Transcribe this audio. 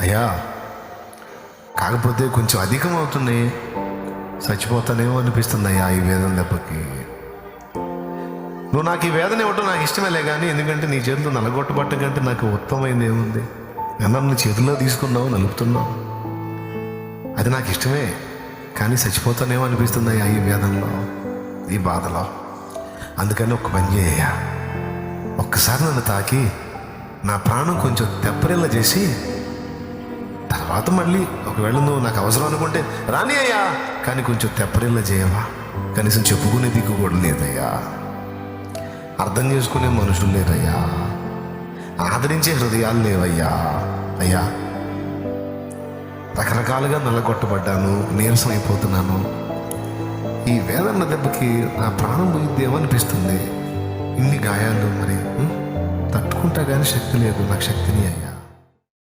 అయ్యా, కాకపోతే కొంచెం అధికం అవుతుంది, చచ్చిపోతానేమో అనిపిస్తుంది అయ్యా ఈ వేదన దెబ్బకి. నువ్వు నాకు ఈ వేదన ఇవ్వటం నాకు ఇష్టమేలే, కానీ ఎందుకంటే నీ చేతిలో నలగొట్టబట్టం కంటే నాకు ఉత్తమమైంది ఏముంది? నన్ను చేతిలో తీసుకున్నావు, నలుపుతున్నావు, అది నాకు ఇష్టమే, కానీ చచ్చిపోతానేమో అనిపిస్తుంది అయ్యా ఈ వేదనలో, ఈ బాధలో. అందుకని ఒక పని చేయ, ఒక్కసారి నన్ను తాకి నా ప్రాణం కొంచెం తెప్పరిల్లా చేసి తర్వాత మళ్ళీ ఒకవేళ నువ్వు నాకు అవసరం అనుకుంటే రాని అయ్యా, కానీ కొంచెం తెప్పరిల్లా చేయవా? కనీసం చెప్పుకునే దిక్కు కూడా లేదయ్యా, అర్థం చేసుకునే మనుషులు లేరయ్యా, ఆదరించే హృదయాలు లేవయ్యా. అయ్యా, రకరకాలుగా నల్లగొట్టబడ్డాను, నీరసం అయిపోతున్నాను, ఈ వేదన దెబ్బకి నా ప్రాణం పోయిద్దేమో అనిపిస్తుంది. ఇన్ని గాయాలు మరి తట్టుకుంటా కానీ శక్తి లేదు, నాకు శక్తిని అయ్యా.